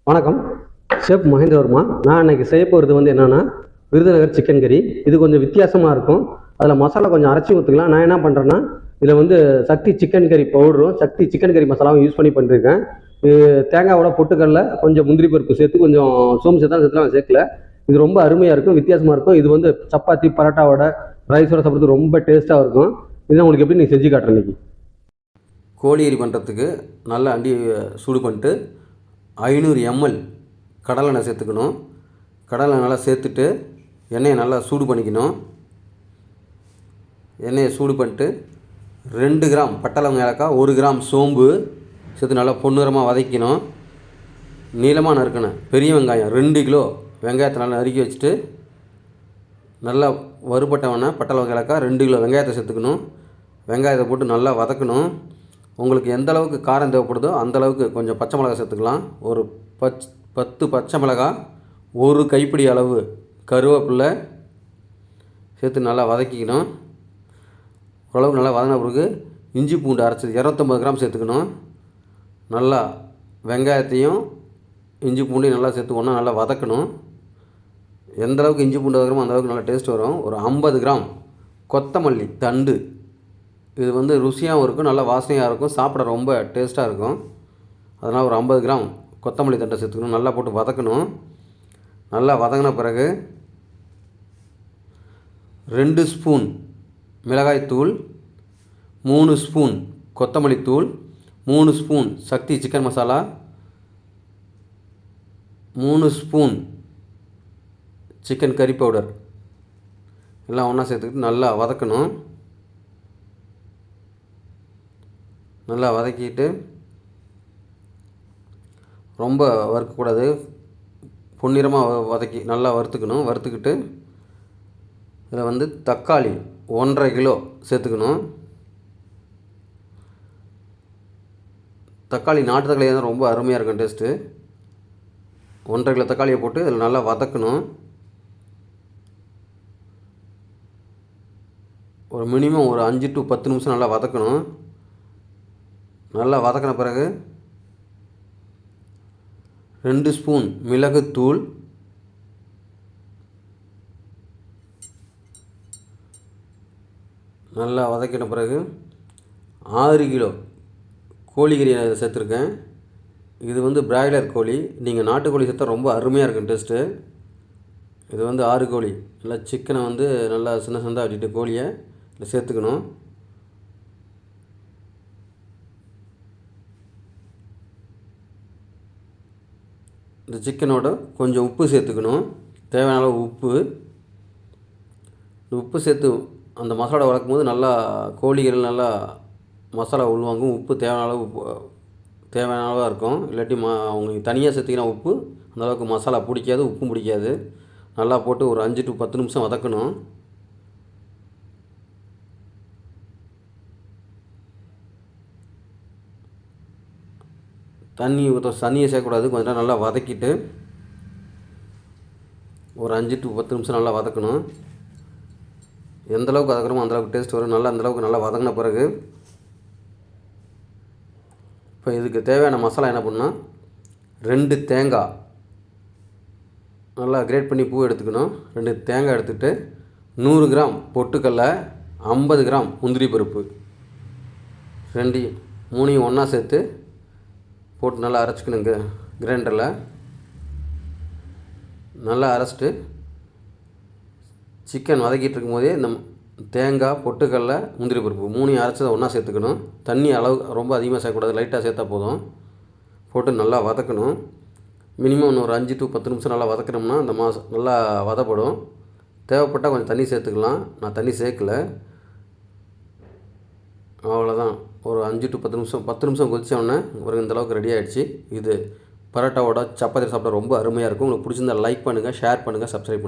வணக்கம், ஷெஃப் மகேந்திரவர்மா. நான் இன்னைக்கு செய்ய போகிறது என்னென்னா விருதுநகர் சிக்கன் கறி. இது கொஞ்சம் வித்தியாசமாக இருக்கும். அதில் மசாலா கொஞ்சம் அரைச்சி ஊற்றுக்கலாம். நான் என்ன பண்ணுறேன்னா இதில் சக்தி சிக்கன் கறி பவுடரும் சக்தி சிக்கன் கறி மசாலாவும் யூஸ் பண்ணி பண்ணியிருக்கேன். இது தேங்காவோட பொட்டுக்கடலை கொஞ்சம் முந்திரி பருப்பு சேர்த்து கொஞ்சம் சோம்பு சேர்த்து சேர்க்கல. இது ரொம்ப அருமையாக இருக்கும், வித்தியாசமாக இருக்கும். இது சப்பாத்தி பரோட்டாவோட ரைஸோட சாப்பிட்றது ரொம்ப டேஸ்ட்டாக இருக்கும். இதை உங்களுக்கு எப்படி நீ செஞ்சு காட்டுறேன். இன்றைக்கி கோழி கறி பண்ணுறதுக்கு நல்லா அண்டி சூடு பண்ணிட்டு 500 ml கடலெண்ணெய் சேர்த்துக்கணும். கடலெண்ணெய் நல்லா சேர்த்துட்டு எண்ணெயை நல்லா சூடு பண்ணிக்கணும். எண்ணெயை சூடு பண்ணிட்டு 2 கிராம் பட்டை லவங்கம் ஏலக்காய் 1 கிராம் சோம்பு சேர்த்து நல்லா பொன்னிறமாக வதக்கணும். நீளமாக நறுக்கணும். பெரிய வெங்காயம் 2 கிலோ வெங்காயத்தை நல்லா நறுக்கி வச்சுட்டு நல்லா வறுபட்டவன பட்டை லவங்கம் ஏலக்காய் 2 கிலோ வெங்காயத்தை சேர்த்துக்கணும். வெங்காயத்தை போட்டு நல்லா வதக்கணும். உங்களுக்கு எந்த அளவுக்கு காரம் தேவைப்படுதோ அந்தளவுக்கு கொஞ்சம் பச்சை மிளகாய் சேர்த்துக்கலாம். ஒரு 10 பச்சை மிளகாய், 1 கைப்பிடி அளவு கருவேப்பிலை சேர்த்து நல்லா வதக்கிக்கணும். ஓரளவுக்கு நல்லா வதங்கின பிறகு இஞ்சி பூண்டு அரைச்சது 250 கிராம் சேர்த்துக்கணும். நல்லா வெங்காயத்தையும் இஞ்சி பூண்டையும் நல்லா சேர்த்து ஒன்றா நல்லா வதக்கணும். எந்த அளவுக்கு இஞ்சி பூண்டு வதக்கிறோமோ அந்தளவுக்கு நல்லா டேஸ்ட் வரும். ஒரு 50 கிராம் கொத்தமல்லி தண்டு. இது ருசியாகவும் இருக்கும், நல்லா வாசனையாக இருக்கும், சாப்பிட ரொம்ப டேஸ்ட்டாக இருக்கும். அதனால் ஒரு 50 கிராம் கொத்தமல்லி தண்டை சேர்த்துக்கணும். நல்லா போட்டு வதக்கணும். நல்லா வதங்கின பிறகு 2 ஸ்பூன் மிளகாய்த்தூள், 3 ஸ்பூன் கொத்தமல்லி தூள், 3 ஸ்பூன் சக்தி சிக்கன் மசாலா, 3 ஸ்பூன் சிக்கன் கறி பவுடர் எல்லாம் ஒன்றா சேர்த்துக்கிட்டு நல்லா வதக்கணும். நல்லா வதக்கிட்டு ரொம்ப வறுக்கக்கூடாது, பொன்னிறமாக வதக்கி நல்லா வறுத்துக்கணும். வறுத்துக்கிட்டு இதில் தக்காளி 1.5 கிலோ சேர்த்துக்கணும். தக்காளி நாட்டு தக்காளி தான் ரொம்ப அருமையாக இருக்கும் டேஸ்ட்டு. 1.5 கிலோ தக்காளியை போட்டு இதில் நல்லா வதக்கணும். ஒரு மினிமம் ஒரு 5 to 10 நிமிஷம் நல்லா வதக்கணும். நல்லா வதக்கின பிறகு 2 ஸ்பூன் மிளகுத்தூள், நல்லா வதக்கின பிறகு 6 கிலோ கோழிக்கறி சேர்த்துருக்கேன். இது பிராய்லர் கோழி. நீங்கள் நாட்டுக்கோழி சேர்த்தா ரொம்ப அருமையாக இருக்கும் டேஸ்ட்டு. இது 6 கோழி. நல்லா சிக்கனை நல்லா சின்ன சின்னதாக வெட்டிட்டு கோழியை இதில் சேர்த்துக்கணும். இந்த சிக்கனோட கொஞ்சம் உப்பு சேர்த்துக்கணும். தேவையான அளவு உப்பு. இந்த உப்பு சேர்த்து அந்த மசாலா வளர்க்கும் போது நல்லா கோழிகள் நல்லா மசாலா உள்வாங்கும். உப்பு தேவையான அளவாக இருக்கும். இல்லாட்டி அவங்க தனியாக சேர்த்திங்கன்னா உப்பு அந்தளவுக்கு மசாலா பிடிக்காது, உப்பும் பிடிக்காது. நல்லா போட்டு ஒரு 5 to 10 நிமிஷம் வதக்கணும். தண்ணியை சேர்க்கக்கூடாது. கொஞ்சம் நேரம் நல்லா வதக்கிட்டு ஒரு 5 to 10 நிமிஷம் நல்லா வதக்கணும். எந்தளவுக்கு வதக்கிறோமோ அந்தளவுக்கு டேஸ்ட் வரும். அந்தளவுக்கு நல்லா வதங்கின பிறகு இப்போ இதுக்கு தேவையான மசாலா என்ன பண்ணால் 2 தேங்காய் நல்லா கிரேட் பண்ணி பூ எடுத்துக்கணும். 2 தேங்காய் எடுத்துகிட்டு 100 கிராம் பொட்டுக்கடலை, 50 கிராம் முந்திரி பருப்பு, 3 ஒன்றா சேர்த்து போட்டு நல்லா அரைச்சிக்கணுங்க. கிரைண்டரில் நல்லா அரைச்சிட்டு சிக்கன் வதக்கிட்டு இருக்கும்போதே இந்த தேங்காய், பொட்டுக்கடலை, முந்திரி பருப்பு 3 அரைச்சதை ஒன்றா சேர்த்துக்கணும். தண்ணி அளவு ரொம்ப அதிகமாக சேர்க்கக்கூடாது, லைட்டாக சேர்த்தா போதும். போட்டு நல்லா வதக்கணும். மினிமம் ஒரு 5 to 10 நிமிஷம் நல்லா வதக்கினோம்னா அந்த நல்லா வதப்படும். தேவைப்பட்டால் கொஞ்சம் தண்ணி சேர்த்துக்கலாம். நான் தண்ணி சேர்க்கலை. அவ்வளோதான். ஒரு 5 to 10 நிமிஷம் கொதிச்சோடனே ஒரு இந்தளவுக்கு ரெடி ஆகிடுச்சு. இது பரோட்டாவோட சப்பாத்தி சாப்பிட ரொம்ப அருமையாக இருக்கும். உங்களுக்கு பிடிச்சிருந்தால் லைக் பண்ணுங்கள், ஷேர் பண்ணுங்கள், சப்ஸ்கிரைப் பண்ணுங்கள்.